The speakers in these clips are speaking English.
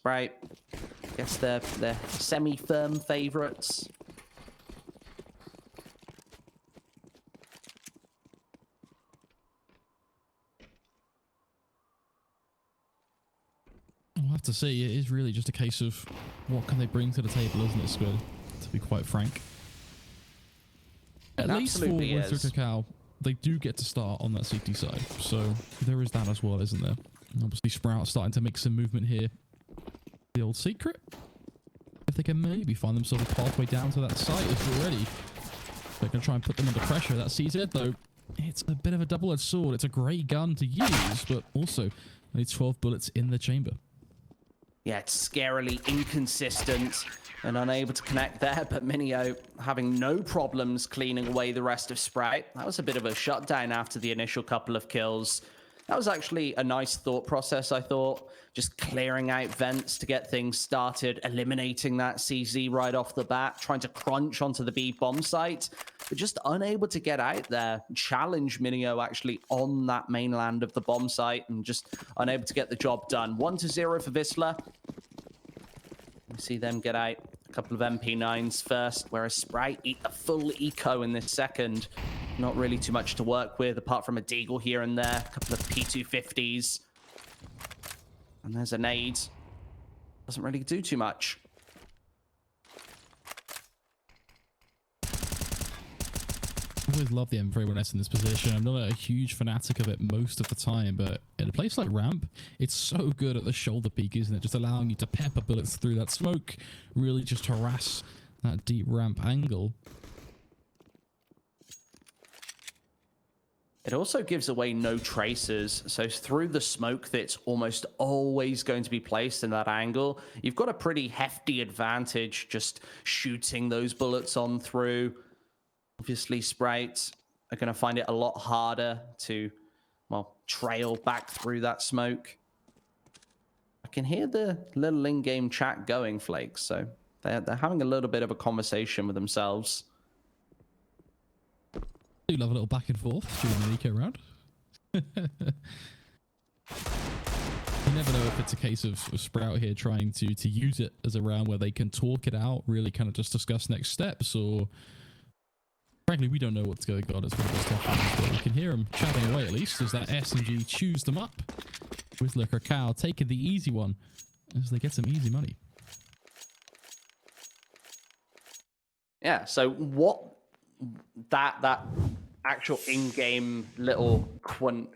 Sprite, I guess they're semi-firm favorites. I'll have to say, it is really just a case of what can they bring to the table, isn't it, Squid? To be quite frank. At least for WISLA KRAKOW, they do get to start on that CT side, so there is that as well, isn't there? And obviously, Sprout starting to make some movement here. The old secret, if they can maybe find themselves a pathway down to that site, is already they're going to try and put them under pressure. That CZ though, it's a bit of a double-edged sword. It's a great gun to use, but also only 12 bullets in the chamber. Yeah, it's scarily inconsistent and unable to connect there, but Minio having no problems cleaning away the rest of Sprite. That was a bit of a shutdown after the initial couple of kills. That was actually a nice thought process, I thought. Just clearing out vents to get things started, eliminating that CZ right off the bat, trying to crunch onto the B bomb site, but just unable to get out there, challenge Minio actually on that mainland of the bomb site, and just unable to get the job done. 1-0 for WISLA. We see them get out a couple of MP9s first, whereas Sprite eat a full eco in this second. Not really too much to work with, apart from a deagle here and there, a couple of P250s. And there's a nade. Doesn't really do too much. I always love the M31S in this position. I'm not a huge fanatic of it most of the time, but in a place like Ramp, it's so good at the shoulder peak, isn't it? Just allowing you to pepper bullets through that smoke, really just harass that deep ramp angle. It also gives away no traces, so through the smoke that's almost always going to be placed in that angle, you've got a pretty hefty advantage just shooting those bullets on through. Obviously, Sprites are going to find it a lot harder to, well, trail back through that smoke. I can hear the little in-game chat going, Flakes, so they're having a little bit of a conversation with themselves. I do love a little back and forth during the eco round. You never know if it's a case of Sprout here trying to use it as a round where they can talk it out, really kind of just discuss next steps, or frankly, we don't know what's going on as well. But we can hear them chatting away at least as that SMG chews them up. WISLA KRAKOW taking the easy one as they get some easy money. Yeah, so what that actual in-game little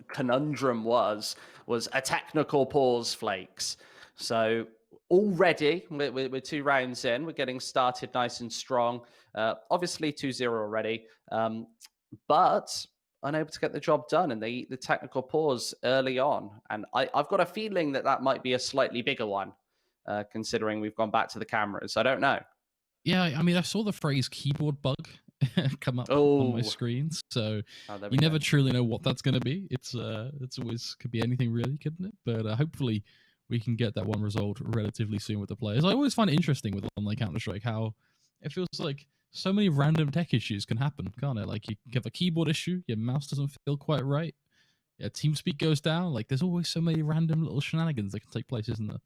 conundrum was a technical pause, Flakes. So already, we're 2 rounds in, we're getting started nice and strong. Obviously 2-0 already, but unable to get the job done, and they eat the technical pause early on. And I've got a feeling that might be a slightly bigger one, considering we've gone back to the cameras. I don't know. Yeah, I mean, I saw the phrase keyboard bug come up on my screens, so you never truly know what that's going to be. It's always could be anything really, couldn't it? But hopefully we can get that one resolved relatively soon with the players. I always find it interesting with online Counter-Strike how it feels like so many random tech issues can happen, can't it? Like you have a keyboard issue, your mouse doesn't feel quite right, yeah, TeamSpeak goes down. Like there's always so many random little shenanigans that can take place, isn't there?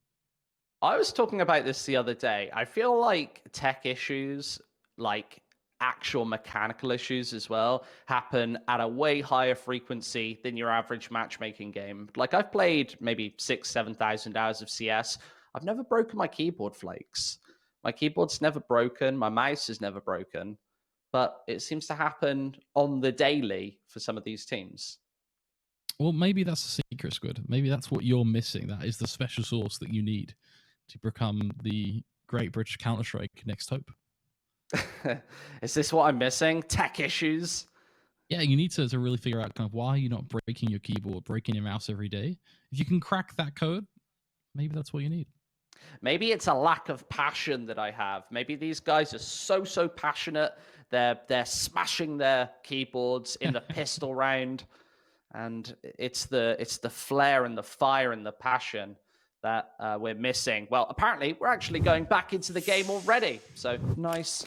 I was talking about this the other day. I feel like tech issues, like actual mechanical issues as well, happen at a way higher frequency than your average matchmaking game. Like I've played maybe 6,000-7,000 hours of CS. I've never broken my keyboard, Flakes. My keyboard's never broken. My mouse is never broken. But it seems to happen on the daily for some of these teams. Well, maybe that's the secret, Squid. Maybe that's what you're missing. That is the special sauce that you need to become the great British Counter-Strike next hope. Is this what I'm missing? Tech issues? Yeah, you need to really figure out kind of why you're not breaking your keyboard, breaking your mouse every day. If you can crack that code, maybe that's what you need. Maybe it's a lack of passion that I have. Maybe these guys are so passionate. They're smashing their keyboards in the pistol round, and it's the flair and the fire and the passion that we're missing. Well, apparently we're actually going back into the game already. So nice,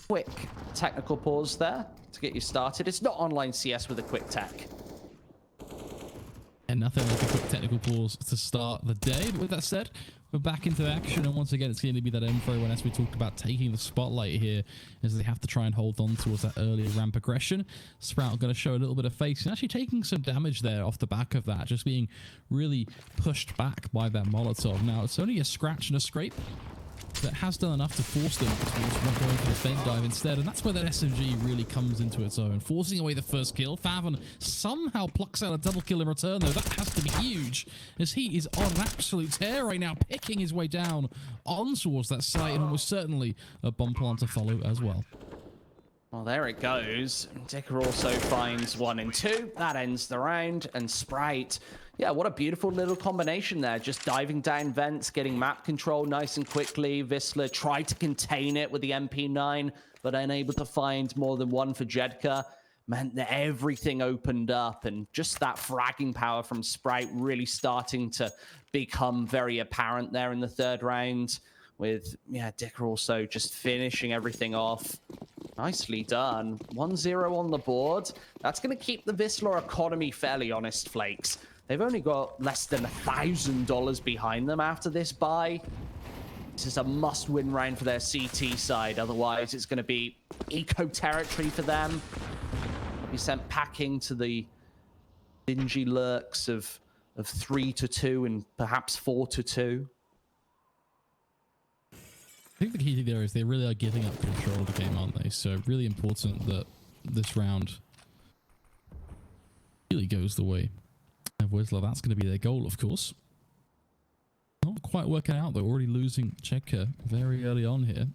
quick technical pause there to get you started. It's not online CS with a quick tech. And nothing like a quick technical pause to start the day. But with that said, we're back into action, and once again, it's going to be that info when, as we talked about, taking the spotlight here, as they have to try and hold on towards that earlier ramp aggression. Sprout going to show a little bit of face, and actually taking some damage there off the back of that, just being really pushed back by that Molotov. Now, it's only a scratch and a scrape, that has done enough to force them towards going for the feint dive instead, and that's where that SMG really comes into its own, forcing away the first kill. Favon somehow plucks out a double kill in return, though. That has to be huge, as he is on an absolute tear right now, picking his way down on towards that site, and almost certainly a bomb plant to follow as well. Well, there it goes. Dicker also finds 1 and 2. That ends the round. And Sprite, yeah, what a beautiful little combination there. Just diving down vents, getting map control nice and quickly. WISLA tried to contain it with the MP9, but unable to find more than 1 for Jedka. Meant that everything opened up, and just that fragging power from Sprite really starting to become very apparent there in the third round. With, yeah, Dicker also just finishing everything off. Nicely done. 1-0 on the board. That's going to keep the WISLA economy fairly honest, Flakes. They've only got less than $1,000 behind them after this buy. This is a must-win round for their CT side. Otherwise, it's going to be eco territory for them. Be sent packing to the dingy lurks of 3-2 and perhaps 4-2. I think the key thing there is they really are giving up control of the game, aren't they? So really important that this round really goes the way of WISLA. That's going to be their goal, of course. Not quite working out, though. Already losing Checker very early on here.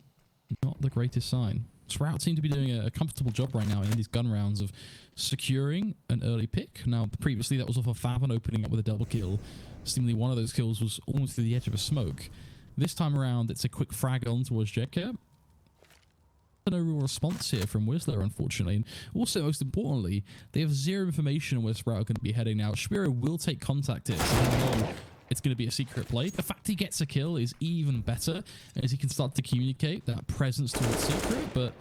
Not the greatest sign. Sprout seem to be doing a comfortable job right now in these gun rounds of securing an early pick. Now, previously that was off of Favon opening up with a double kill. Seemingly one of those kills was almost to the edge of a smoke. This time around, it's a quick frag on towards Jedka. No real response here from WISLA, unfortunately. And also, most importantly, they have zero information on where Sprout are going to be heading now. Shapiro will take contact here, so they know it's going to be a secret play. The fact he gets a kill is even better, as he can start to communicate that presence towards secret, but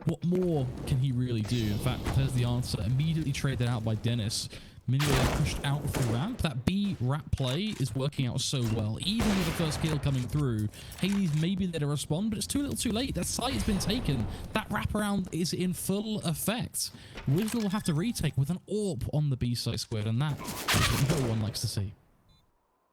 what more can he really do? In fact, there's the answer. Immediately traded out by Dennis. Minio pushed out through ramp. That B rat play is working out so well. Even with the first kill coming through, Hades maybe there to respond, but it's too little too late. That site has been taken. That wraparound is in full effect. WISLA will have to retake with an AWP on the B site squared, and that is what no one likes to see.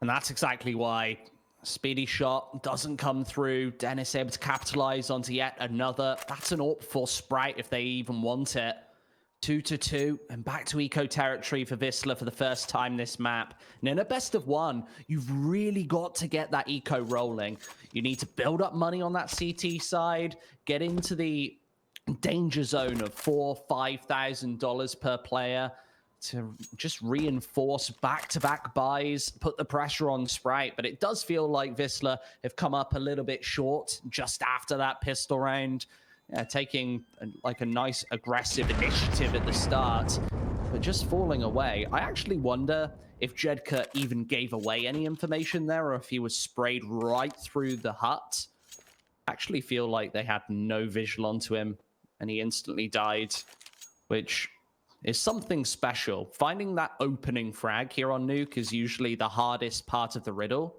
And that's exactly why speedy shot doesn't come through. Dennis able to capitalize onto yet another. That's an AWP for Sprite if they even want it. 2-2 and back to eco territory for WISLA for the first time this map. And in a best of 1, you've really got to get that eco rolling. You need to build up money on that CT side, get into the danger zone of $4,000-$5,000 per player to just reinforce back-to-back buys, put the pressure on Sprite. But it does feel like WISLA have come up a little bit short just after that pistol round. Taking like a nice aggressive initiative at the start, but just falling away. I actually wonder if Jedka even gave away any information there, or if he was sprayed right through the hut. I actually feel like they had no visual onto him, and he instantly died, which is something special. Finding that opening frag here on Nuke is usually the hardest part of the riddle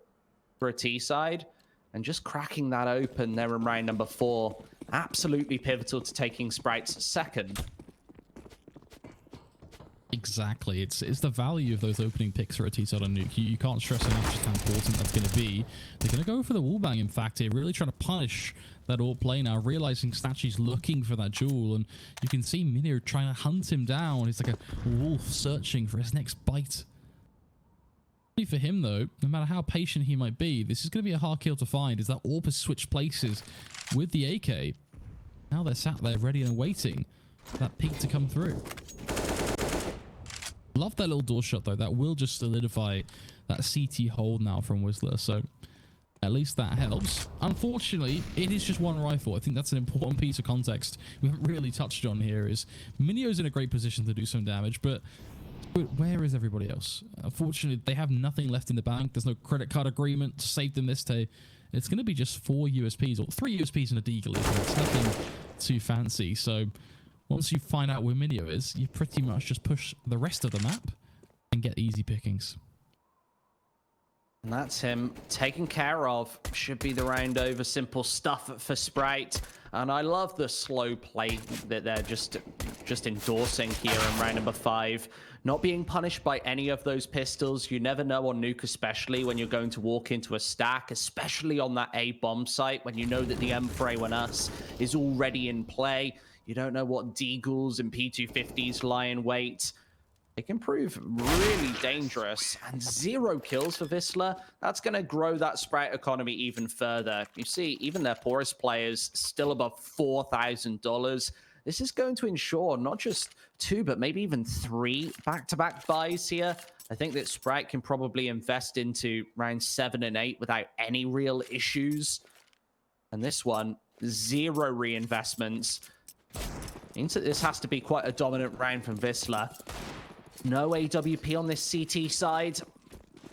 for a T side. And just cracking that open there in round number 4, absolutely pivotal to taking Sprite's second. Exactly. It's the value of those opening picks for a T-side on Nuke. You can't stress enough just how important that's going to be. They're going to go for the wallbang, in fact, here, really trying to punish that AWP play now, realizing Statchy's looking for that jewel, and you can see Minio trying to hunt him down. He's like a wolf searching for his next bite. For him, though, no matter how patient he might be, this is going to be a hard kill to find, as that AWP has switched places with the AK. Now they're sat there ready and waiting for that peek to come through. Love that little door shot, though. That will just solidify that CT hold now from WISLA, so at least that helps. Unfortunately, it is just one rifle. I think that's an important piece of context we haven't really touched on here, is Minio's in a great position to do some damage, but where is everybody else? Unfortunately, they have nothing left in the bank. There's no credit card agreement to save them this day. It's going to be just 4 USPs, or 3 USPs and a deagle. It's nothing too fancy. So once you find out where Minio is, you pretty much just push the rest of the map and get easy pickings. And that's him taken care of. Should be the round over. Simple stuff for Sprite. And I love the slow play that they're just endorsing here in round number 5. Not being punished by any of those pistols. You never know on Nuke, especially when you're going to walk into a stack, especially on that A bomb site, when you know that the M4A1S is already in play. You don't know what Deagles and P250s lie in wait. It can prove really dangerous, and 0 kills for WISLA. That's going to grow that Sprite economy even further. You see, even their poorest players still above $4,000. This is going to ensure not just 2, but maybe even 3 back-to-back buys here. I think that Sprite can probably invest into round 7 and 8 without any real issues. And this one, 0 reinvestments. Means that this has to be quite a dominant round from WISLA. No AWP on this CT side.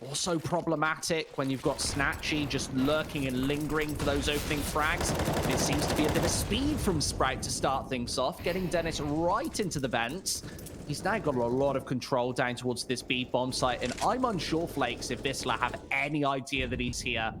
Also problematic when you've got Snatchy just lurking and lingering for those opening frags. It seems to be a bit of speed from Sprite to start things off, getting Dennis right into the vents. He's now got a lot of control down towards this B bomb site, and I'm unsure, Flakes, if WISLA have any idea that he's here.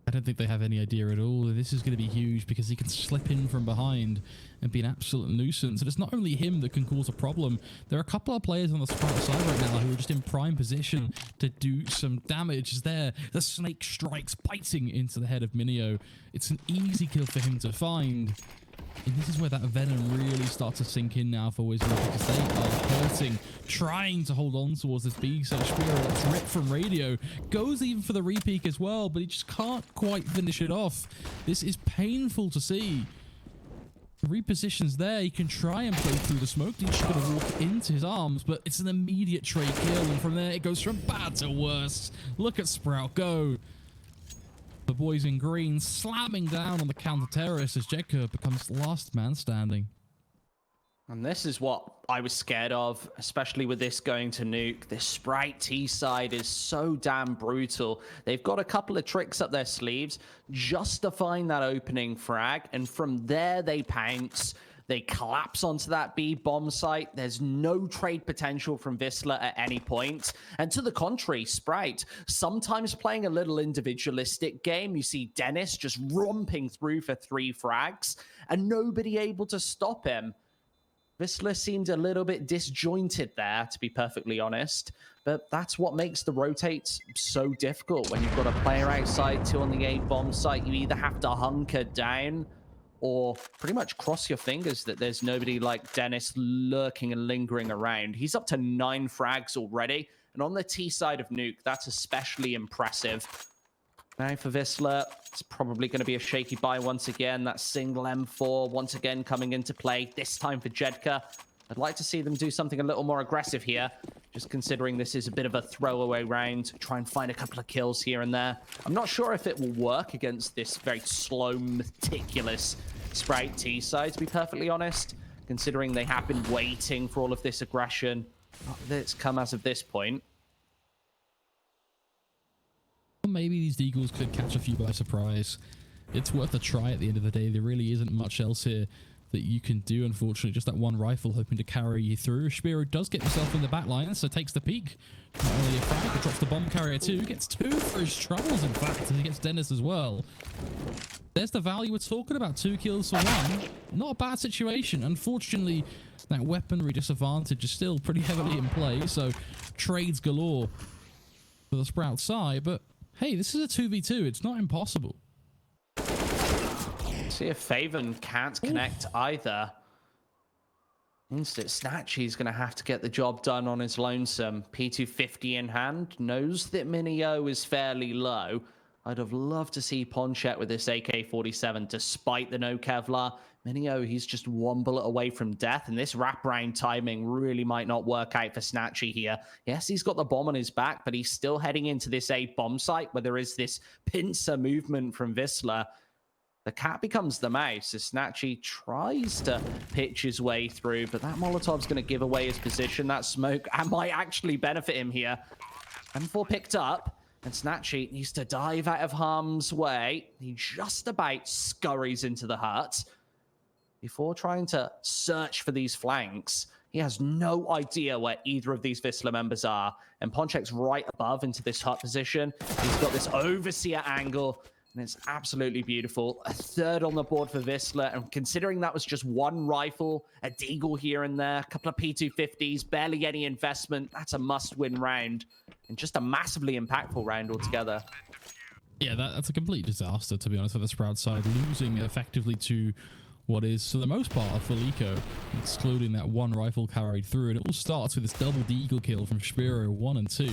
I don't think they have any idea at all. This is going to be huge because he can slip in from behind and be an absolute nuisance. And it's not only him that can cause a problem. There are a couple of players on the Sprite side right now who are just in prime position to do some damage. There, the snake strikes biting into the head of Minio. It's an easy kill for him to find. And this is where that venom really starts to sink in now for WISLA, because they are hurting, trying to hold on towards this B. So Spirit that's ripped from Radio, goes even for the repeak as well, but he just can't quite finish it off. This is painful to see. Repositions there, he can try and play through the smoke. He's just going to walk into his arms, but it's an immediate trade kill, and from there it goes from bad to worse. Look at Sprout go. The boys in green slamming down on the counter-terrorist as Jedka becomes last man standing. And this is what I was scared of, especially with this going to Nuke. This Sprite T side is so damn brutal. They've got a couple of tricks up their sleeves, justifying that opening frag, and from there they pounce. They collapse onto that B bomb site. There's no trade potential from WISLA at any point. And to the contrary, Sprite, sometimes playing a little individualistic game. You see Dennis just romping through for 3 frags and nobody able to stop him. WISLA seemed a little bit disjointed there, to be perfectly honest. But that's what makes the rotates so difficult. When you've got a player outside, 2 on the A bomb site, you either have to hunker down or pretty much cross your fingers that there's nobody like Dennis lurking and lingering around. He's up to 9 frags already. And on the T side of Nuke, that's especially impressive. Now for WISLA, it's probably going to be a shaky buy once again. That single M4 once again coming into play, this time for Jedka. I'd like to see them do something a little more aggressive here, just considering this is a bit of a throwaway round. Try and find a couple of kills here and there. I'm not sure if it will work against this very slow, meticulous Sprite T side, to be perfectly honest, considering they have been waiting for all of this aggression that's come as of this point. Maybe these Deagles could catch a few by surprise. It's worth a try at the end of the day. There really isn't much else here that you can do, unfortunately. Just that one rifle hoping to carry you through. Spiro does get himself in the back line, so takes the peak. Not only a frag, but drops the bomb carrier too. Gets 2 for his troubles, in fact, and he gets Dennis as well. There's the value we're talking about. 2 kills for 1. Not a bad situation. Unfortunately, that weaponry disadvantage is still pretty heavily in play, so trades galore for the Sprout side. But hey, this is a 2v2. It's not impossible. See if Faven can't connect either. Instant Snatch, he's going to have to get the job done on his lonesome. P250 in hand, knows that Minio is fairly low. I'd have loved to see Ponchet with this AK-47 despite the no Kevlar. Minio, he's just 1 bullet away from death, and this wraparound timing really might not work out for Snatchy here. Yes, he's got the bomb on his back, but he's still heading into this A bomb site where there is this pincer movement from WISLA. The cat becomes the mouse as Snatchy tries to pitch his way through, but that Molotov's going to give away his position. That smoke might actually benefit him here. M4 picked up, and Snatchy needs to dive out of harm's way. He just about scurries into the hut before trying to search for these flanks. He has no idea where either of these WISLA members are. And Ponchek's right above into this hut position. He's got this overseer angle, and it's absolutely beautiful. A third on the board for WISLA, and considering that was just one rifle, a deagle here and there, a couple of P250s, barely any investment, that's a must-win round, and just a massively impactful round altogether. Yeah, that's a complete disaster, to be honest, for the Sprout side, losing effectively to what is, for the most part, a full eco, excluding that one rifle carried through. And it all starts with this double deagle kill from Spiro 1 and 2.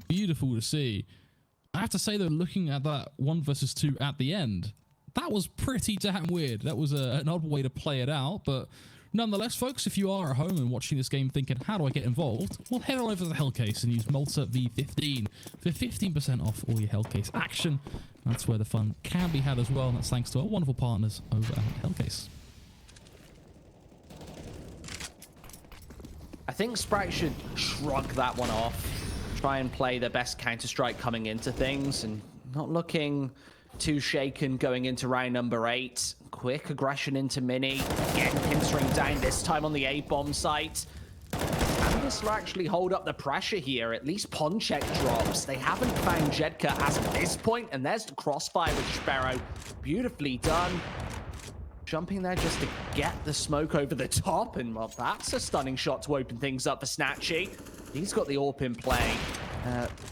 Beautiful to see. I have to say, though, looking at that 1 versus 2 at the end, that was pretty damn weird. That was an odd way to play it out, but nonetheless, folks, if you are at home and watching this game thinking, how do I get involved? Well, head on over to the Hellcase and use Malta V15 for 15% off all your Hellcase action. That's where the fun can be had as well, and that's thanks to our wonderful partners over at Hellcase. I think Sprite should shrug that one off, try and play their best Counter-Strike coming into things, and not looking too shaken going into round number 8. Quick aggression into Mini. Again, pincering down, this time on the A-bomb site. Can WISLA actually hold up the pressure here? At least Ponchek drops. They haven't found Jedka as of this point, and there's the crossfire with Sparrow. Beautifully done. Jumping there just to get the smoke over the top, and well, that's a stunning shot to open things up for Snatchy. He's got the AWP in play.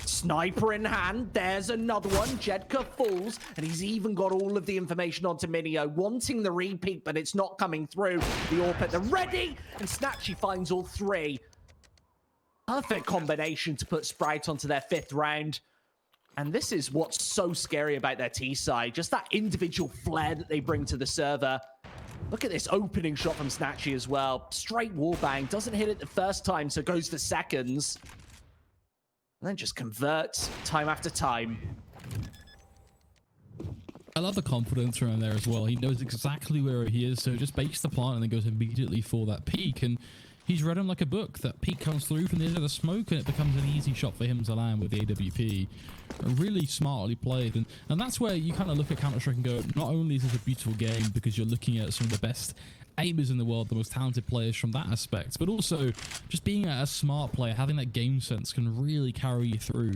Sniper in hand. There's another one. Jedka falls, and he's even got all of the information onto Minio, wanting the repeat, but it's not coming through. The AWP at the ready, and Snatchy finds all 3. Perfect combination to put Sprite onto their 5th round. And this is what's so scary about their T side, just that individual flair that they bring to the server. Look at this opening shot from Snatchy as well. Straight wallbang, doesn't hit it the first time, so goes for seconds. And then just converts time after time. I love the confidence around there as well. He knows exactly where he is, so just bakes the plant and then goes immediately for that peak. And he's read him like a book. That peak comes through from the end of the smoke, and it becomes an easy shot for him to land with the AWP. Really smartly played. And that's where you kind of look at Counter-Strike and go, not only is this a beautiful game because you're looking at some of the best aimers in the world, the most talented players from that aspect, but also just being a smart player, having that game sense can really carry you through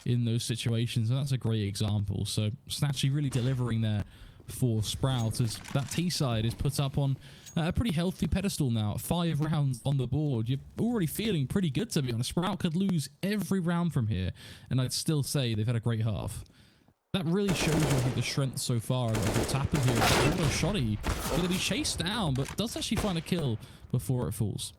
in those situations, and that's a great example. So Snatchy really delivering there for Sprout as that T side is put up on a pretty healthy pedestal now. 5 rounds on the board. You're already feeling pretty good, to be honest. Sprout could lose every round from here, and I'd still say they've had a great half. That really shows you, I think, the strength so far of what's happened here. Although Shoddy going to be chased down, but does actually find a kill before it falls.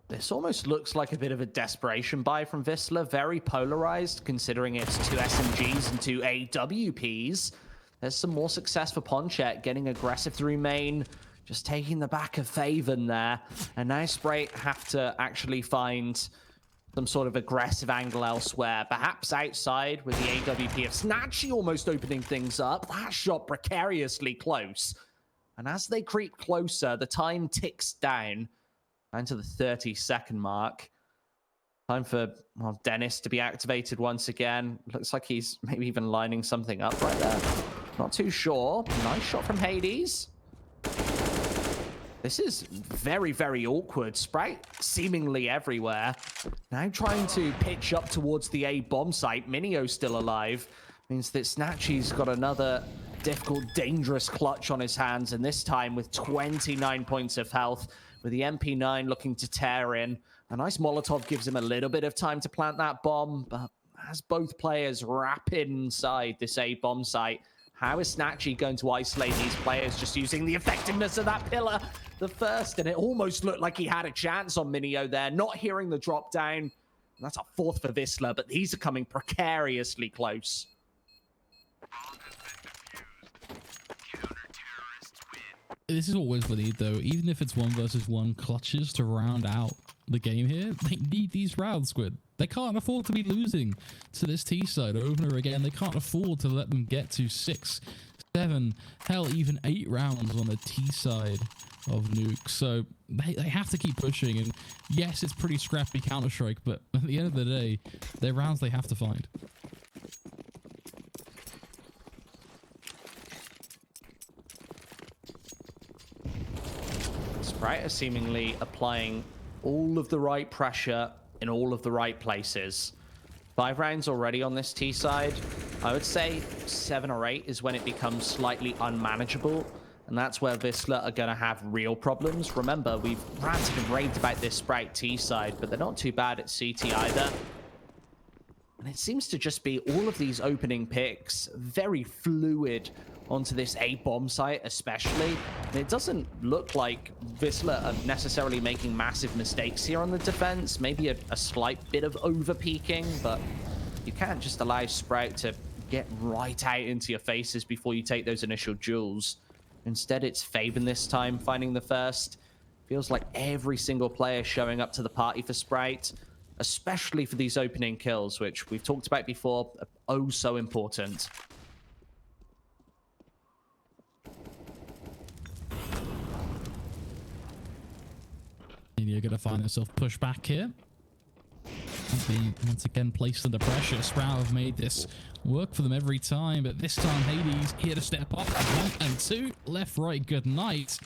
This almost looks like a bit of a desperation buy from WISLA. Very polarized, considering it's 2 SMGs and 2 AWPs. There's some more success for Ponchek, getting aggressive through main, just taking the back of Faven there. And now Sprite have to actually find some sort of aggressive angle elsewhere, perhaps outside with the AWP of Snatchy almost opening things up. That shot precariously close. And as they creep closer, the time ticks down to the 30-second mark. Time for Dennis to be activated once again. Looks like he's maybe even lining something up right there. Not too sure. Nice shot from Hades. This is very, very awkward. Sprite seemingly everywhere. Now trying to pitch up towards the A-bomb site. Minio still alive. Means that Snatchy's got another difficult, dangerous clutch on his hands, and this time with 29 points of health, with the MP9 looking to tear in. A nice Molotov gives him a little bit of time to plant that bomb, but as both players wrap inside this A-bomb site, how is Snatchy going to isolate these players just using the effectiveness of that pillar? The first, and it almost looked like he had a chance on Minio there, not hearing the drop down. That's a 4th for WISLA, but these are coming precariously close. This is always the need, though. Even if it's 1 versus 1 clutches to round out the game here, they need these rounds, Squid. They can't afford to be losing to this T side over and over again. They can't afford to let them get to 6, 7, hell, even 8 rounds on the T side of Nuke. So they have to keep pushing. And yes, it's pretty scrappy Counter-Strike, but at the end of the day, they're rounds they have to find. Sprite are seemingly applying all of the right pressure in all of the right places. 5 rounds already on this T side. I would say 7 or 8 is when it becomes slightly unmanageable, and that's where WISLA are going to have real problems. Remember, we've ranted and raved about this Sprite T side, but they're not too bad at CT either. And it seems to just be all of these opening picks, very fluid onto this A bomb site especially. And it doesn't look like WISLA are necessarily making massive mistakes here on the defense. Maybe a slight bit of over-peaking, but you can't just allow Sprout to get right out into your faces before you take those initial duels. Instead, it's Faven this time finding the first. Feels like every single player showing up to the party for Sprite, especially for these opening kills, which we've talked about before, are oh so important. You're going to find yourself pushed back here. Being once again placed under pressure. Sprout have made this work for them every time, but this time Hades here to step up. 1 and 2, left, right, good night.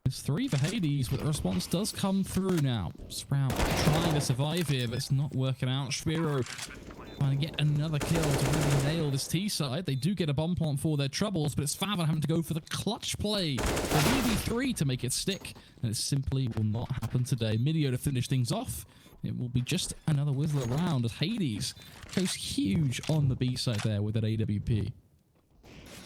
It's 3 for Hades, but the response does come through now. Sprout trying to survive here, but it's not working out. Spiro trying to get another kill to really nail this T side. They do get a bomb plant for their troubles, but it's Faven having to go for the clutch play. The VV3 to make it stick, and it simply will not happen today. Midio to finish things off. It will be just another WISLA round as Hades goes huge on the B side there with that AWP.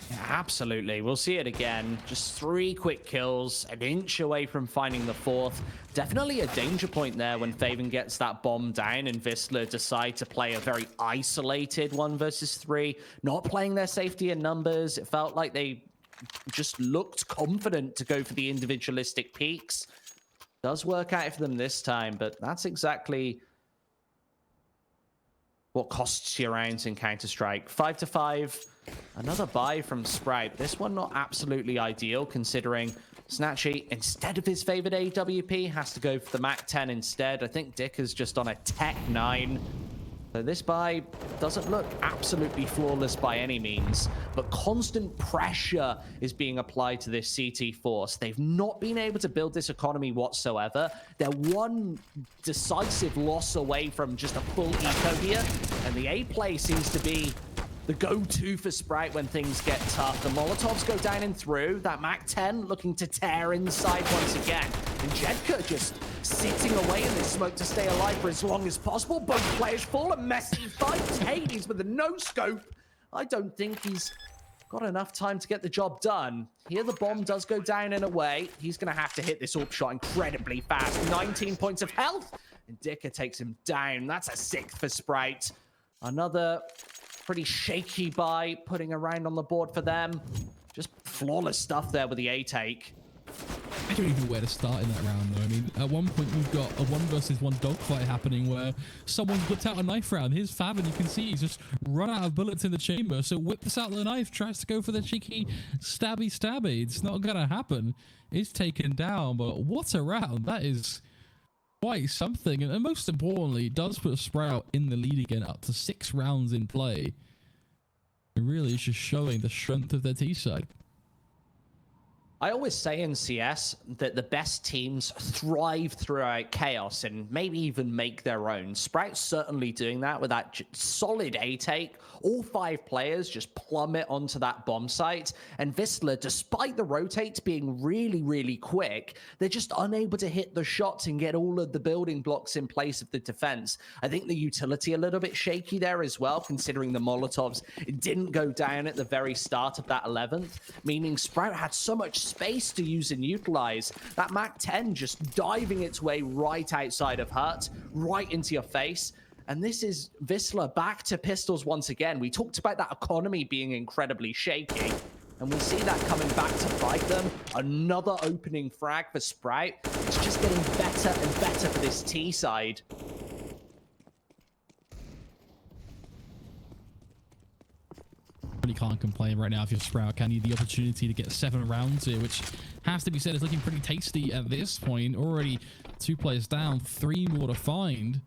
Yeah, absolutely. We'll see it again. Just 3 quick kills, an inch away from finding the 4th. Definitely a danger point there when Faven gets that bomb down and WISLA decide to play a very isolated 1 versus 3, not playing their safety in numbers. It felt like they just looked confident to go for the individualistic peaks. Does work out for them this time, but that's exactly what costs you rounds in Counter-Strike. 5 to 5. Another buy from Sprout. This one not absolutely ideal, considering Snatchy, instead of his favorite AWP, has to go for the Mac 10 instead. I think Dick is just on a Tech 9. So this buy doesn't look absolutely flawless by any means, but constant pressure is being applied to this CT force. They've not been able to build this economy whatsoever. They're 1 decisive loss away from just a full eco here, and the A play seems to be the go-to for Sprite when things get tough. The Molotovs go down and through. That Mac 10 looking to tear inside once again. And Jedka just sitting away in this smoke to stay alive for as long as possible. Both players fall. A messy fight. Hades with a no-scope. I don't think he's got enough time to get the job done. Here the bomb does go down and away. He's going to have to hit this AWP shot incredibly fast. 19 points of health. And Dicker takes him down. That's a 6th for Sprite. Another pretty shaky buy, putting a round on the board for them. Just flawless stuff there with the A take. I don't even know where to start in that round, though. I mean, at one point, we've got a 1 versus 1 dogfight happening where someone's whipped out a knife round. Here's Faven, you can see he's just run out of bullets in the chamber. So whips out the knife, tries to go for the cheeky stabby. It's not going to happen. It's taken down, but what a round. That is quite something. And most importantly, it does put Sprout in the lead again, up to 6 rounds in play. It really is just showing the strength of their T side. I always say in CS that the best teams thrive throughout chaos and maybe even make their own. Sprout's certainly doing that with that solid A take. All 5 players just plummet onto that bomb site. And WISLA, despite the rotates being really, really quick, they're just unable to hit the shots and get all of the building blocks in place of the defense. I think the utility a little bit shaky there as well, considering the Molotovs didn't go down at the very start of that 11th, meaning Sprout had so much space to use and utilize. That Mac 10 just diving its way right outside of Hut, right into your face. And this is WISLA back to pistols once again. We talked about that economy being incredibly shaky, and we see that coming back to bite them. Another opening frag for Sprout. It's just getting better and better for this T side. Really can't complain right now if you're Sprout, can you? The opportunity to get 7 rounds here, which has to be said is looking pretty tasty at this point. Already 2 players down, 3 more to find.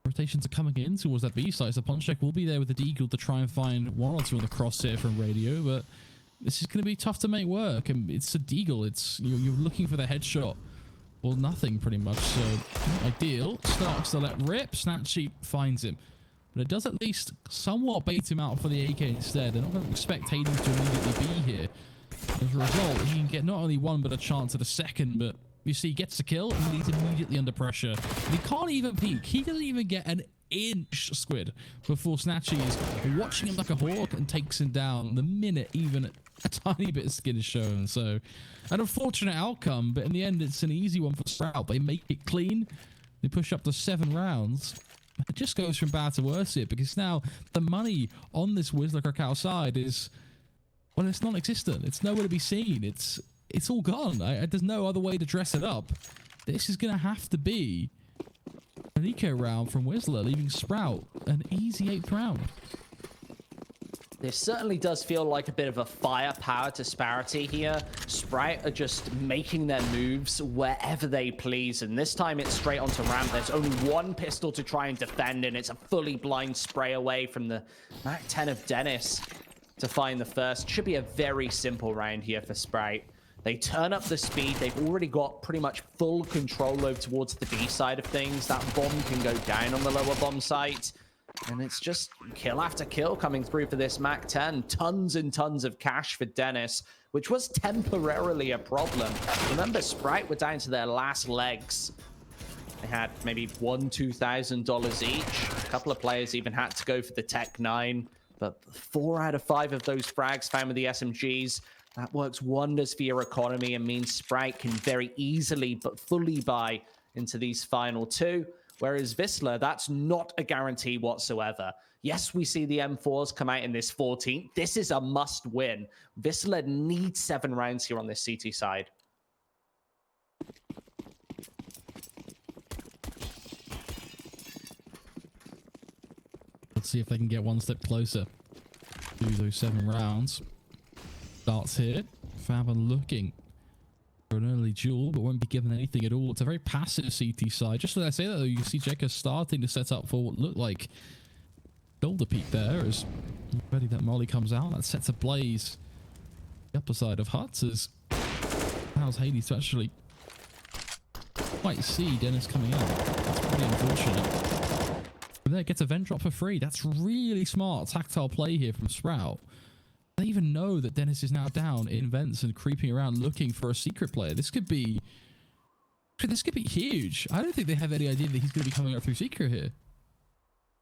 Rotations are coming in towards that B side, so Punchek will be there with the deagle to try and find 1 or 2 on the crosshair from Radio, but this is going to be tough to make work. And it's a deagle. It's you're looking for the headshot or nothing pretty much. So ideal. Starks to let rip. Snatchy finds him. But it does at least somewhat bait him out for the AK instead. They're not going to expect Hades to immediately be here. As a result, he can get not only one, but a chance at a second. But you see, he gets a kill, and he's immediately under pressure. And he can't even peek. He doesn't even get an inch, Squid, before Snatchy is watching him like a hawk and takes him down the minute even a tiny bit of skin is shown. So, an unfortunate outcome, but in the end, it's an easy one for Sprout. They make it clean. They push up to 7 rounds. It just goes from bad to worse here, because now the money on this WISLA KRAKOW side is, well, it's non-existent. It's nowhere to be seen. It's all gone. There's no other way to dress it up. This is going to have to be an eco round from WISLA, leaving Sprout an easy 8th round. This certainly does feel like a bit of a firepower disparity here. Sprite are just making their moves wherever they please, and this time it's straight onto ramp. There's only one pistol to try and defend, and it's a fully blind spray away from the Mac 10 of Dennis to find the first. Should be a very simple round here for Sprite. They turn up the speed. They've already got pretty much full control over towards the B side of things. That bomb can go down on the lower bomb site. And it's just kill after kill coming through for this Mac 10. Tons and tons of cash for Dennis, which was temporarily a problem. Remember, Sprite were down to their last legs. They had maybe $1,000-$2,000 each. A couple of players even had to go for the Tech 9. But 4 out of 5 of those frags found with the SMGs. That works wonders for your economy and means Sprite can very easily but fully buy into these final 2. Whereas WISLA, that's not a guarantee whatsoever. Yes, we see the M4s come out in this 14th. This is a must win. WISLA needs 7 rounds here on this CT side. Let's see if they can get one step closer to those 7 rounds. Starts here. Faber looking for an early duel, but won't be given anything at all. It's a very passive CT side. Just as I say that, though, you can see Jekka starting to set up for what looked like shoulder peak there. As ready that Molly comes out, that sets ablaze the upper side of Huts as allows Hades to actually quite see Dennis coming out. That's pretty unfortunate. From there, gets a vent drop for free. That's really smart tactile play here from Sprout. They even know that Dennis is now down in vents and creeping around looking for a secret player. This could be huge. I don't think they have any idea that he's going to be coming up through secret here.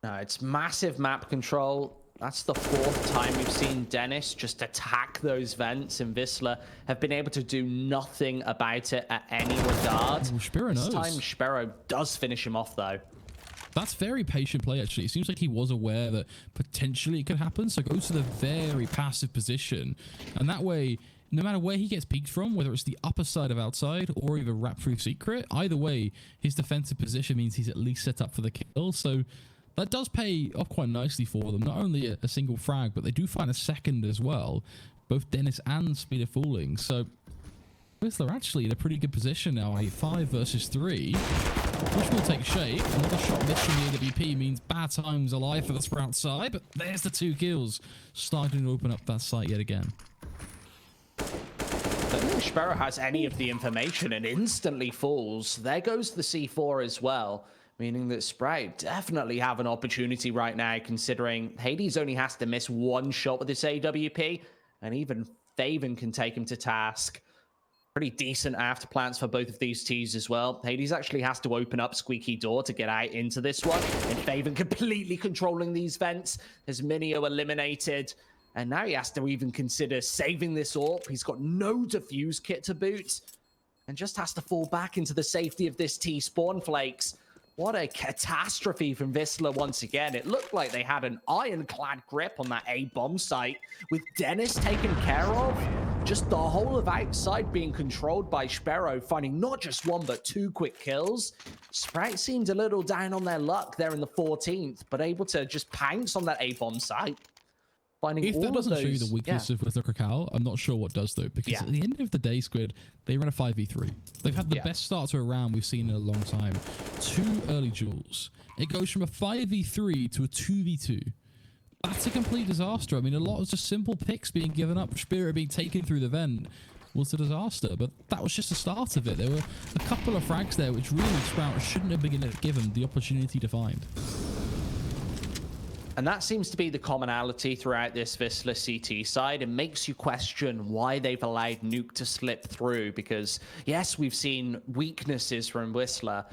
No, it's massive map control. That's the 4th time we've seen Dennis just attack those vents, and WISLA have been able to do nothing about it at any regard. Ooh, Spiro knows. This time Spiro does finish him off though. That's very patient play, actually. It seems like he was aware that potentially it could happen, so goes to the very passive position. And that way, no matter where he gets peeked from, whether it's the upper side of outside or even wrap through secret, either way, his defensive position means he's at least set up for the kill. So that does pay off quite nicely for them. Not only a single frag, but they do find a second as well. Both Dennis and Speed of Falling. So WISLA actually in a pretty good position now. A 5 versus 3. Which will take shape. Another shot missed from the AWP means bad times alive for the Sprout side, but there's the 2 kills. Starting to open up that site yet again. I don't think Sparrow has any of the information and instantly falls. There goes the C4 as well, meaning that Sprite definitely have an opportunity right now, considering Hades only has to miss 1 shot with this AWP, and even Faven can take him to task. Pretty decent after plants for both of these teams as well. Hades actually has to open up Squeaky Door to get out into this one. And Faven completely controlling these vents. Has Minio eliminated. And now he has to even consider saving this AWP. He's got no defuse kit to boot. And just has to fall back into the safety of this T spawn flakes. What a catastrophe from WISLA once again. It looked like they had an ironclad grip on that A bomb site with Dennis taken care of. Just the whole of outside being controlled by Sparrow, finding not just 1 but 2 quick kills. Sprite seemed a little down on their luck there in the 14th, but able to just pounce on that A bomb site. Finding if all that doesn't of those, show you the weakness of WISLA KRAKOW, I'm not sure what does though, because at the end of the day, Squid, they run a 5v3. They've had the best start to a round we've seen in a long time. 2 early duels. It goes from a 5v3 to a 2v2. That's a complete disaster. I mean, a lot of just simple picks being given up, Spirit being taken through the vent was a disaster, but that was just the start of it. There were a couple of frags there which really Sprout shouldn't have been given the opportunity to find. And that seems to be the commonality throughout this WISLA CT side. It makes you question why they've allowed Nuke to slip through, because yes, we've seen weaknesses from WISLA,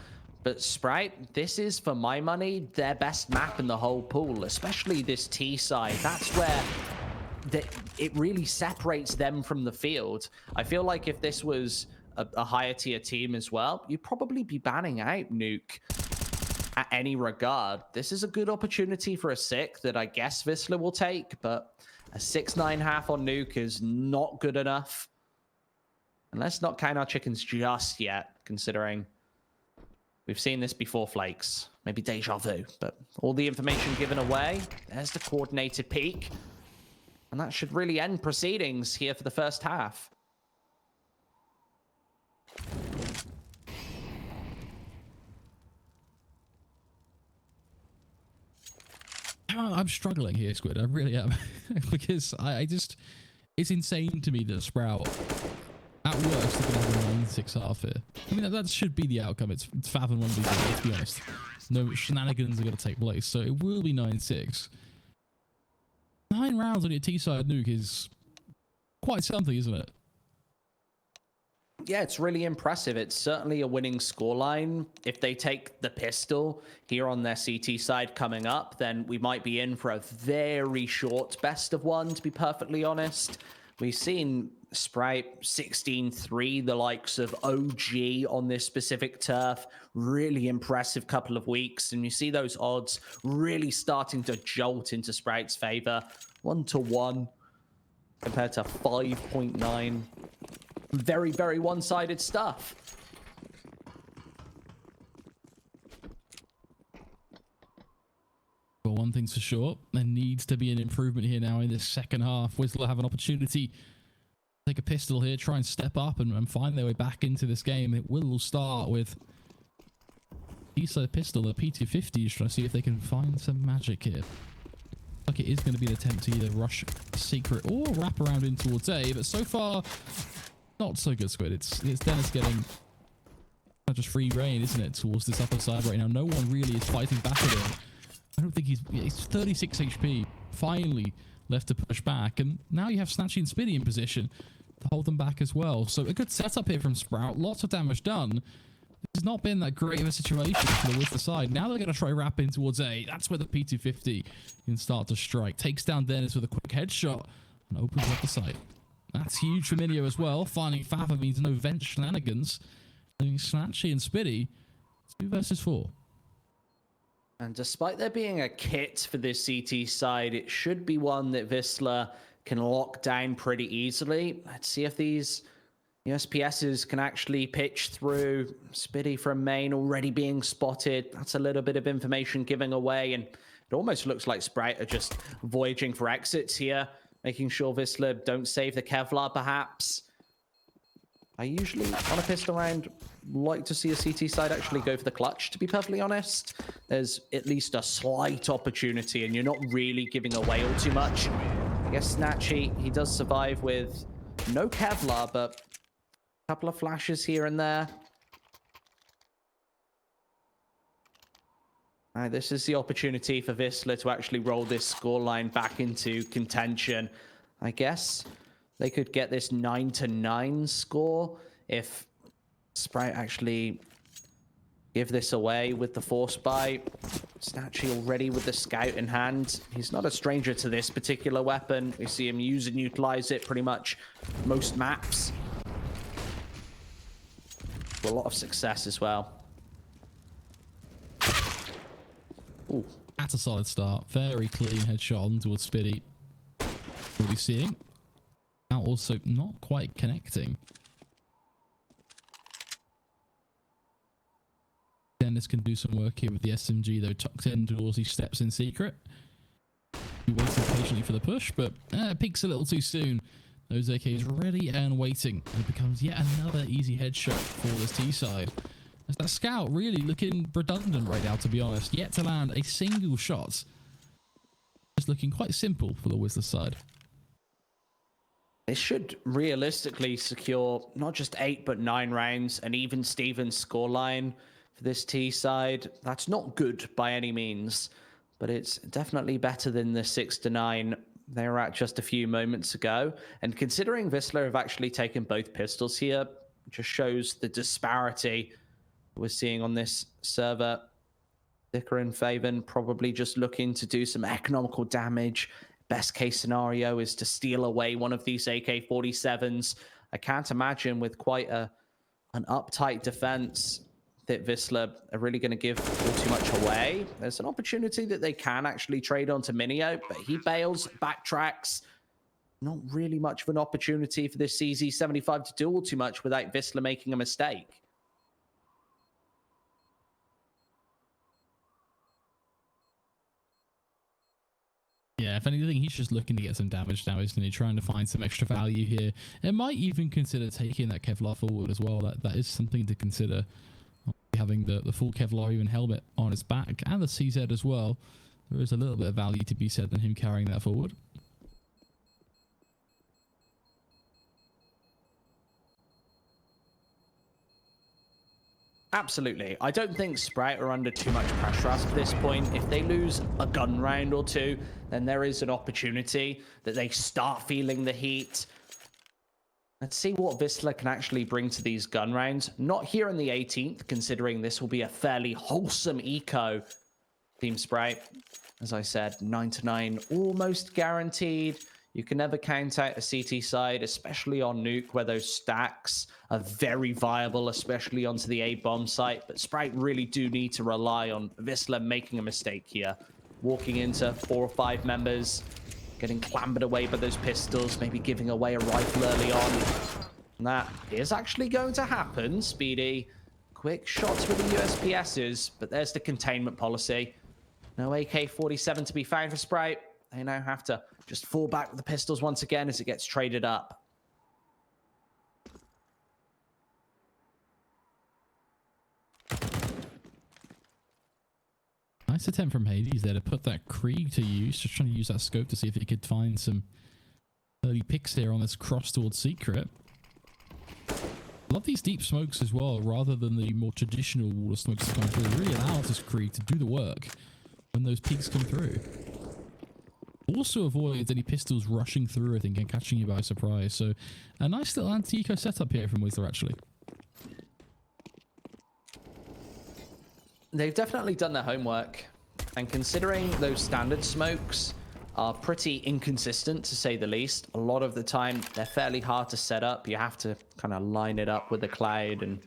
but Sprite, this is, for my money, their best map in the whole pool, especially this T side. That's where it really separates them from the field. I feel like if this was a higher tier team as well, you'd probably be banning out Nuke at any regard. This is a good opportunity for a sick that I guess WISLA will take, but a 6-9 half on Nuke is not good enough. And let's not count our chickens just yet, considering we've seen this before, Flakes. Maybe deja vu, but all the information given away. There's the coordinated peek. And that should really end proceedings here for the first half. I'm struggling here, Squid. I really am. Because I just... It's insane to me that Sprout, at worst, are going to have a 9-6 half here. I mean, that should be the outcome. It's Fathom 1v0, let's be honest. No shenanigans are going to take place, so it will be 9-6. 9 rounds on your T-side Nuke is quite something, isn't it? Yeah, it's really impressive. It's certainly a winning scoreline. If they take the pistol here on their CT side coming up, then we might be in for a very short best of one, to be perfectly honest. We've seen Sprite 16-3, the likes of OG on this specific turf. Really impressive couple of weeks. And you see those odds really starting to jolt into Sprite's favor. 1-1 compared to 5.9. Very, very one-sided stuff. Well, one thing's for sure, there needs to be an improvement here now in this second half. WISLA have an opportunity to take a pistol here, try and step up and find their way back into this game. It will start with T-side pistol, a P250, trying to see if they can find some magic here. Like it is going to be an attempt to either rush secret or wrap around in towards A, but so far, not so good, Squid. It's Dennis getting just free reign, isn't it, towards this upper side right now. No one really is fighting back at him. I don't think he's 36 HP, finally left to push back, and now you have Snatchy and Spinny in position to hold them back as well. So a good setup here from Sprout, lots of damage done. This has not been that great of a situation for the WISLA side. Now they're going to try wrap in towards A. That's where the P250 can start to strike. Takes down Dennis with a quick headshot and opens up the site. That's huge for Minio as well. Finding Fathom means no vent shenanigans. Leaving Snatchy and Spitty 2 versus 4. And despite there being a kit for this CT side, it should be one that WISLA can lock down pretty easily. Let's see if these USPSs can actually pitch through. Spitty from main already being spotted. That's a little bit of information giving away, and it almost looks like Sprite are just voyaging for exits here, making sure WISLA don't save the Kevlar perhaps. I usually, on a pistol round, like to see a CT side actually go for the clutch, to be perfectly honest. There's at least a slight opportunity, and you're not really giving away all too much. I guess Snatchy, he does survive with no Kevlar, but a couple of flashes here and there. This is the opportunity for WISLA to actually roll this scoreline back into contention. I guess they could get this 9-9 score if Sprite actually give this away with the force buy. Snatchy already with the scout in hand. He's not a stranger to this particular weapon. We see him use and utilize it pretty much most maps. A lot of success as well. Ooh. That's a solid start. Very clean headshot on towards Spitty. What are we seeing? Now also not quite connecting. Dennis can do some work here with the SMG though, tucked in towards these steps in secret. He waited patiently for the push, but peaks a little too soon. Those AKs ready and waiting. And it becomes yet another easy headshot for this T side. As that scout really looking redundant right now, to be honest. Yet to land a single shot. Just is looking quite simple for the WISLA side. It should realistically secure not just 8 but 9 rounds, an even Steven scoreline for this T side. That's not good by any means, but it's definitely better than the 6-9 they were at just a few moments ago. And considering WISLA have actually taken both pistols here, it just shows the disparity we're seeing on this server. Dicker and Faven probably just looking to do some economical damage. Best case scenario is to steal away one of these AK-47s. I can't imagine with quite an uptight defense that WISLA are really going to give all too much away. There's an opportunity that they can actually trade onto Minio, but he bails, backtracks. Not really much of an opportunity for this CZ75 to do all too much without WISLA making a mistake. Yeah, if anything, he's just looking to get some damage now, isn't he? Trying to find some extra value here. It might even consider taking that Kevlar forward as well. That is something to consider. Having the full Kevlar even helmet on his back and the CZ as well. There is a little bit of value to be said than him carrying that forward. Absolutely. I don't think Sprout are under too much pressure at this point. If they lose a gun round or two, then there is an opportunity that they start feeling the heat. Let's see what WISLA can actually bring to these gun rounds. Not here in the 18th, considering this will be a fairly wholesome eco. Team Sprout, as I said, 9-9, almost guaranteed. You can never count out a CT side, especially on Nuke, where those stacks are very viable, especially onto the A-bomb site. But Sprout really do need to rely on WISLA making a mistake here. Walking into 4 or 5 members, getting clambered away by those pistols, maybe giving away a rifle early on. And that is actually going to happen, Speedy. Quick shots with the USPSs, but there's the containment policy. No AK-47 to be found for Sprout. They now have to just fall back with the pistols once again as it gets traded up. Nice attempt from Hades there to put that Krieg to use. Just trying to use that scope to see if he could find some early picks here on this cross towards Secret. Love these deep smokes as well, rather than the more traditional wall of smokes that come through. It really allows this Krieg to do the work when those peaks come through. Also avoids any pistols rushing through, I think, and catching you by surprise. So a nice little anti-eco setup here from WISLA, actually. They've definitely done their homework. And considering those standard smokes are pretty inconsistent, to say the least, a lot of the time they're fairly hard to set up. You have to kind of line it up with the cloud and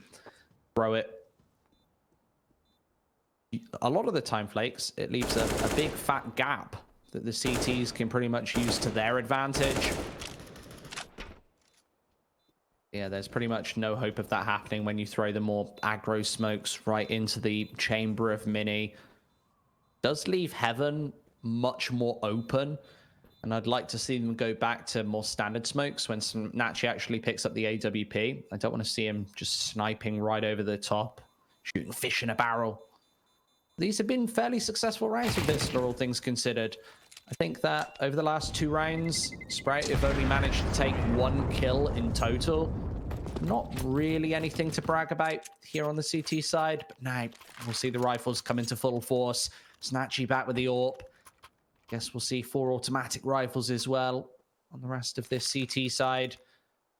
throw it. A lot of the time, Flakes, it leaves a big fat gap that the CTs can pretty much use to their advantage. Yeah, there's pretty much no hope of that happening when you throw the more aggro smokes right into the chamber of Mini. Does leave Heaven much more open, and I'd like to see them go back to more standard smokes when Nachi actually picks up the AWP. I don't want to see him just sniping right over the top, shooting fish in a barrel. These have been fairly successful rounds for WISLA, all things considered. I think that over the last 2 rounds, Sprout have only managed to take 1 kill in total. Not really anything to brag about here on the CT side, but now we'll see the rifles come into full force. Snatchy back with the AWP. Guess we'll see 4 automatic rifles as well on the rest of this CT side.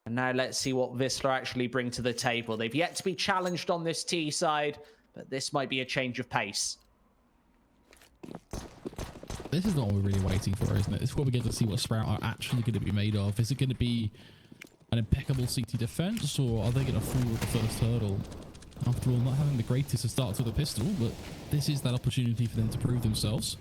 And now let's see what WISLA actually bring to the table. They've yet to be challenged on this T side, but this might be a change of pace. This is not what we're really waiting for, isn't it? It's where we get to see what Sprout are actually going to be made of. Is it going to be an impeccable CT defense, or are they going to fall with the first hurdle? After all, not having the greatest of starts with a pistol, but this is that opportunity for them to prove themselves.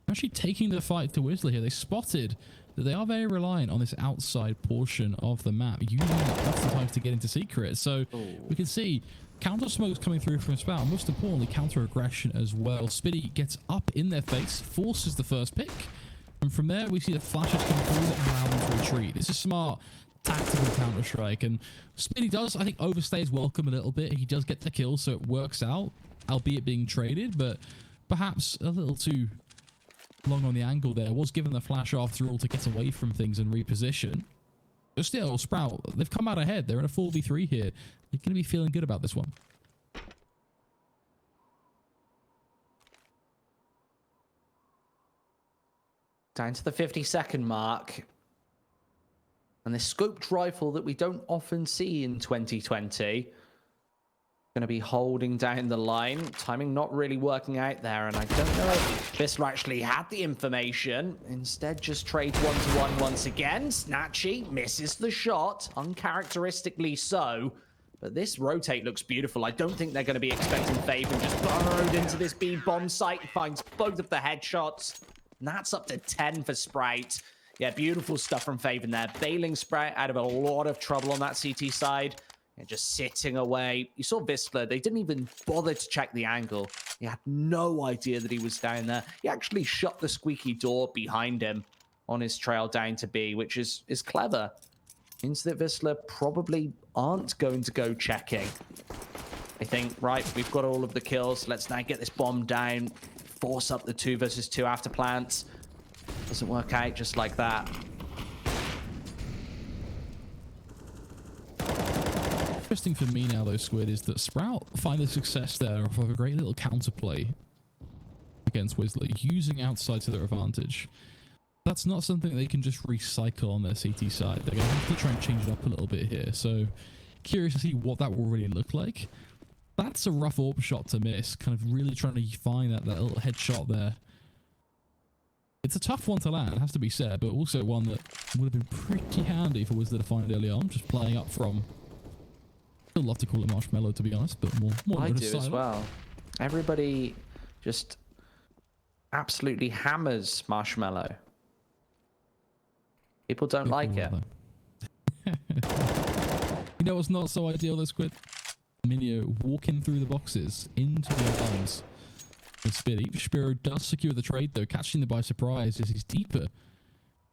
Actually taking the fight to WISLA here. They spotted that they are very reliant on this outside portion of the map, using that oftentimes to get into Secret. So we can see counter smokes coming through from Sprout, and most importantly, counter aggression as well. Spitty gets up in their face, forces the first pick, and from there we see the flashes come through that allow them to retreat. This is smart tactical counter-strike, and Spitty does, I think, overstay his welcome a little bit. He does get the kill, so it works out, albeit being traded, but perhaps a little too long on the angle there. Was given the flash after all to get away from things and reposition. But still, Sprout, they've come out ahead. They're in a 4v3 here. They're going to be feeling good about this one. Down to the 50-second mark. And this scoped rifle that we don't often see in 2020. Going to be holding down the line. Timing not really working out there. And I don't know if WISLA actually had the information. Instead, just trades 1-to-1 once again. Snatchy misses the shot. Uncharacteristically so. But this rotate looks beautiful. I don't think they're going to be expecting Faven just burrowed into this B bomb site. Finds both of the headshots. And that's up to 10 for Sprite. Yeah, beautiful stuff from Faven there. Bailing Sprite out of a lot of trouble on that CT side. And just sitting away. You saw WISLA. They didn't even bother to check the angle. He had no idea that he was down there. He actually shut the squeaky door behind him on his trail down to B, which is clever. Means that WISLA probably aren't going to go checking. They think, right, we've got all of the kills. Let's now get this bomb down. Force up the 2 versus 2 after plants. Doesn't work out just like that. Interesting for me now, though, Squid, is that Sprout find the success there of a great little counterplay against WISLA, using outside to their advantage. That's not something they can just recycle on their CT side. They're going to have to try and change it up a little bit here. So, curious to see what that will really look like. That's a rough AWP shot to miss. Kind of really trying to find that little headshot there. It's a tough one to land, it has to be said, but also one that would have been pretty handy for WISLA to find early on, just playing up from... I'd love to call it Marshmallow, to be honest, but more I do as well. Everybody just absolutely hammers Marshmallow. People don't like it. You know what's not so ideal, though, Squid? Minio walking through the boxes into the arms of Spitty. Spiro does secure the trade, though, catching them by surprise as he's deeper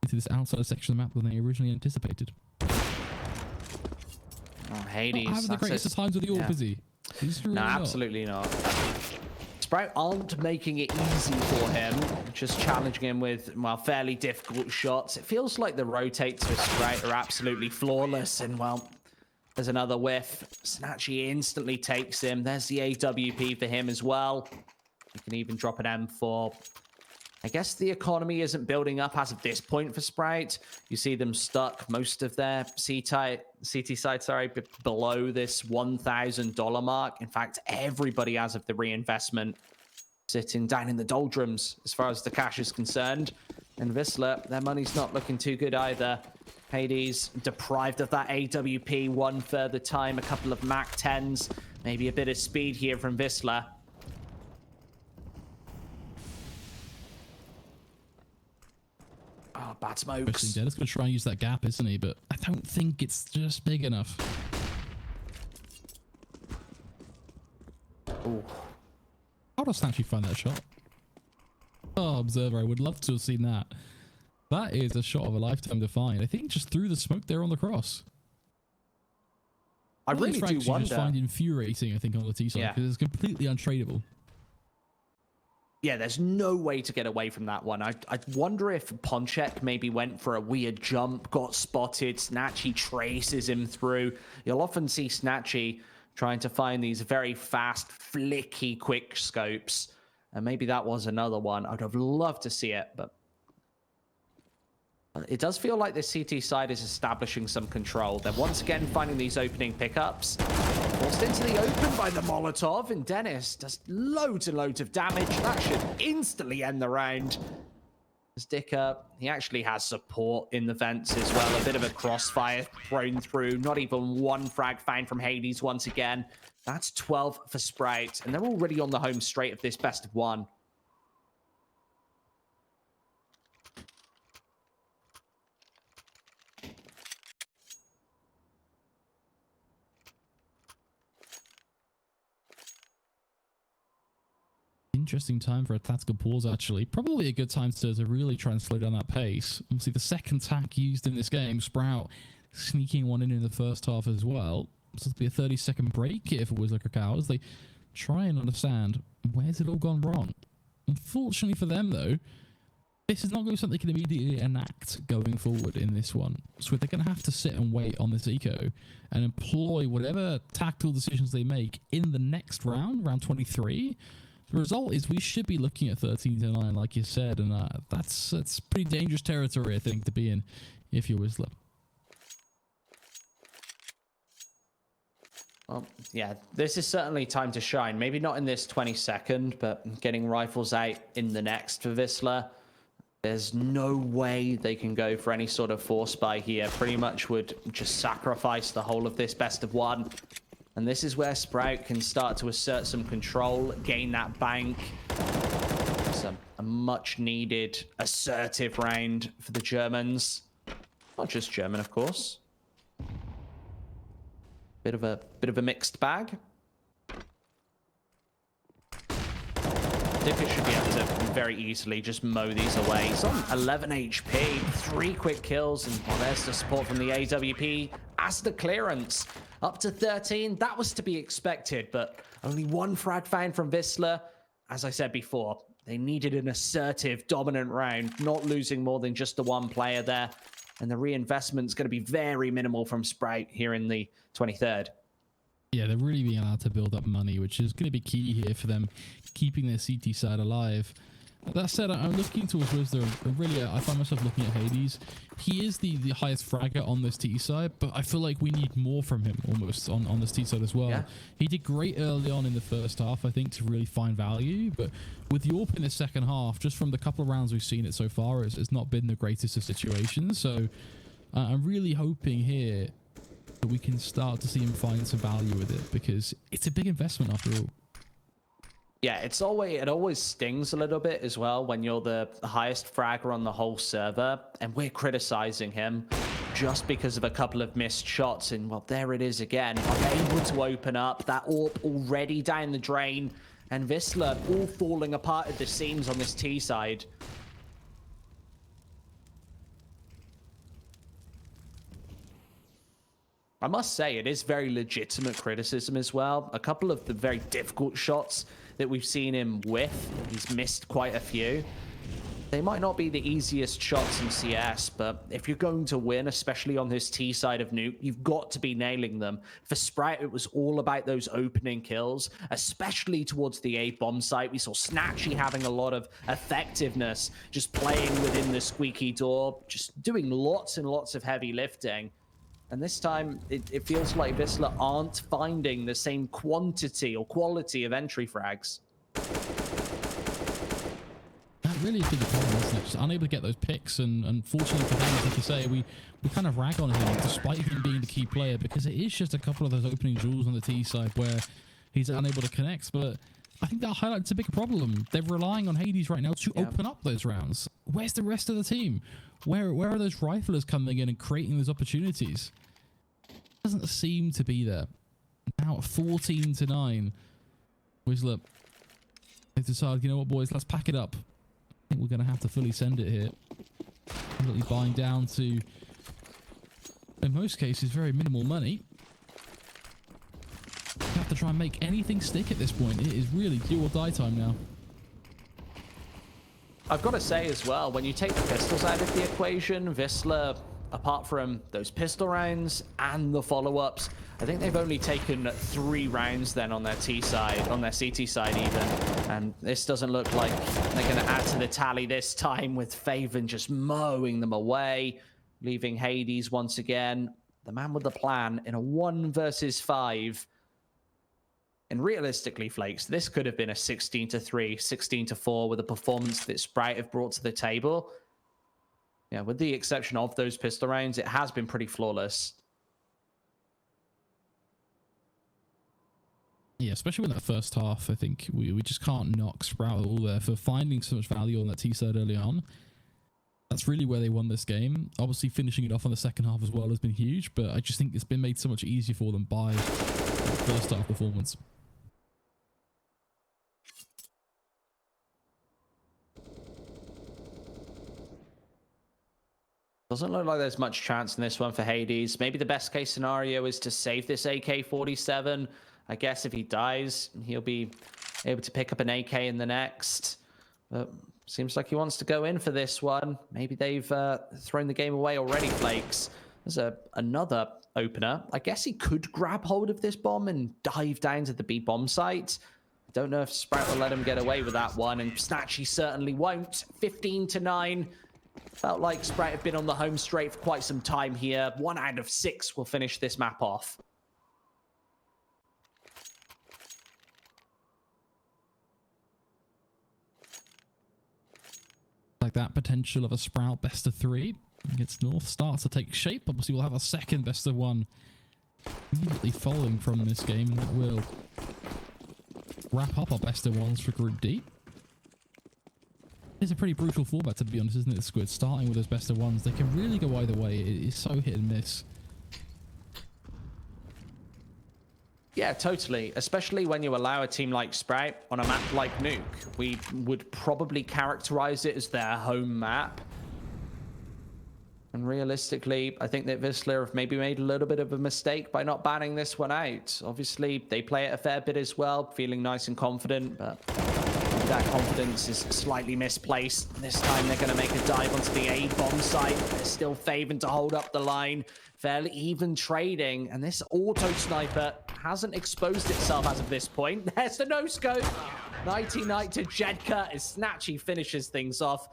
into this outside section of the map than they originally anticipated. Oh, Hades. Not having the greatest of times with the AWP, is he? Really no, absolutely not. Sprout aren't making it easy for him, just challenging him with, well, fairly difficult shots. It feels like the rotates for Sprout are absolutely flawless, and, well, there's another whiff. Snatchy instantly takes him. There's the AWP for him as well. You can even drop an M4. I guess the economy isn't building up as of this point for Sprite. You see them stuck, most of their CT side, below this $1,000 mark. In fact, everybody as of the reinvestment sitting down in the doldrums as far as the cash is concerned. And WISLA, their money's not looking too good either. Hades deprived of that AWP one further time, a couple of MAC 10s, maybe a bit of speed here from WISLA. Oh, bad smokes. Dennis going to try and use that gap, isn't he? But I don't think it's just big enough. Ooh. How does Snatchy find that shot? Oh, Observer, I would love to have seen that. That is a shot of a lifetime to find. I think just threw the smoke there on the cross. I really do wonder. Just find infuriating, I think, on the T side, because it's completely untradeable. Yeah, there's no way to get away from that one. I wonder if Ponchek maybe went for a weird jump, got spotted, Snatchy traces him through. You'll often see Snatchy trying to find these very fast, flicky, quick scopes. And maybe that was another one. I'd have loved to see it, but it does feel like the CT side is establishing some control. They're once again finding these opening pickups. Forced into the open by the Molotov, and Dennis does loads and loads of damage. That should instantly end the round. Sticker, he actually has support in the vents as well. A bit of a crossfire thrown through. Not even one frag found from Hades once again. That's 12 for Sprite, and they're already on the home straight of this best of one. Interesting time for a tactical pause, actually. Probably a good time to really try and slow down that pace. Obviously, the second tack used in this game, Sprout sneaking one in the first half as well. So it'll be a 30-second break here for WISLA KRAKOW as they try and understand where's it all gone wrong. Unfortunately for them, though, this is not going to be something they can immediately enact going forward in this one. So they're going to have to sit and wait on this eco and employ whatever tactical decisions they make in the next round, round 23. The result is we should be looking at 13-9, like you said, and that's pretty dangerous territory, I think, to be in if you're WISLA. Well, yeah, this is certainly time to shine. Maybe not in this 22nd, but getting rifles out in the next for WISLA. There's no way they can go for any sort of force buy here. Pretty much would just sacrifice the whole of this best of one. And this is where Sprout can start to assert some control, gain that bank. It's a much needed assertive round for the Germans. Not just German, of course. Bit of a mixed bag. Dicker should be able to very easily just mow these away. He's on 11 HP, 3 quick kills, and well, there's the support from the AWP as the clearance. Up to 13, that was to be expected, but only 1 frag found from WISLA. As I said before, they needed an assertive, dominant round, not losing more than just the 1 player there. And the reinvestment's going to be very minimal from Sprout here in the 23rd. Yeah, they're really being allowed to build up money, which is going to be key here for them keeping their CT side alive. That said, I'm looking towards WISLA, and really I find myself looking at Hades. He is the highest fragger on this T side, but I feel like we need more from him almost on this T side as well. Yeah. He did great early on in the first half, I think, to really find value, but with Yorp in the second half, just from the couple of rounds we've seen it so far, it's not been the greatest of situations. So I'm really hoping here that we can start to see him find some value with it, because it's a big investment after all. Yeah, it always stings a little bit as well when you're the highest fragger on the whole server, and we're criticizing him just because of a couple of missed shots. And well, there it is again, unable to open up. That AWP already down the drain, and WISLA all falling apart at the seams on this T side. I must say, it is very legitimate criticism as well. A couple of the very difficult shots that we've seen him with, he's missed quite a few. They might not be the easiest shots in CS, but if you're going to win, especially on this T side of Nuke, you've got to be nailing them. For Sprout, it was all about those opening kills, especially towards the A bomb site. We saw Snatchy having a lot of effectiveness, just playing within the squeaky door, just doing lots and lots of heavy lifting. And this time, it feels like WISLA aren't finding the same quantity or quality of entry frags. That really is the problem, isn't it? Just unable to get those picks, and unfortunately for him, like you say, we kind of rag on him, despite him being the key player, because it is just a couple of those opening jewels on the T side where he's unable to connect. But I think that highlights a big problem. They're relying on Hades right now to open up those rounds. Where's the rest of the team? Where are those riflers coming in and creating those opportunities? Doesn't seem to be there. Now at 14-9, WISLA, they've decided, you know what, boys, let's pack it up. I think we're going to have to fully send it here. Really buying down to, in most cases, very minimal money. You have to try and make anything stick at this point. It is really do or die time now. I've got to say as well, when you take the pistols out of the equation, WISLA, apart from those pistol rounds and the follow-ups, I think they've only taken 3 rounds then on their T side, on their CT side even. And this doesn't look like they're going to add to the tally this time, with Faven just mowing them away, leaving Hades once again, the man with the plan, in a 1 versus 5. And realistically, Flakes, this could have been a 16-3, 16-4 with a performance that Sprite have brought to the table. Yeah, with the exception of those pistol rounds, it has been pretty flawless. Yeah, especially in that first half, I think we just can't knock Sprout at all there for finding so much value on that T side early on. That's really where they won this game. Obviously, finishing it off on the second half as well has been huge, but I just think it's been made so much easier for them by the first half performance. Doesn't look like there's much chance in this one for Hades. Maybe the best case scenario is to save this AK-47. I guess if he dies, he'll be able to pick up an AK in the next. But Seems like he wants to go in for this one. Maybe they've thrown the game away already, Flakes. There's another opener. I guess he could grab hold of this bomb and dive down to the B bomb site. I don't know if Sprout will let him get away with that one, and Snatchy certainly won't. 15-9. Felt like Sprout have been on the home straight for quite some time here. 1 out of 6 will finish this map off. Like that potential of a Sprout best of 3 against North starts to take shape. Obviously, we'll have a second best of 1 immediately following from this game, and that will wrap up our best of 1s for Group D. It's a pretty brutal format, to be honest, isn't it, Squid? Starting with those best of 1s, they can really go either way. It is so hit and miss. Yeah, totally. Especially when you allow a team like Sprout on a map like Nuke. We would probably characterize it as their home map. And realistically, I think that WISLA have maybe made a little bit of a mistake by not banning this one out. Obviously, they play it a fair bit as well, feeling nice and confident, but that confidence is slightly misplaced. This time they're going to make a dive onto the A bomb site. They're still favored to hold up the line. Fairly even trading, and this auto sniper hasn't exposed itself as of this point. There's the no-scope. 90 Knight to Jedka as Snatchy finishes things off.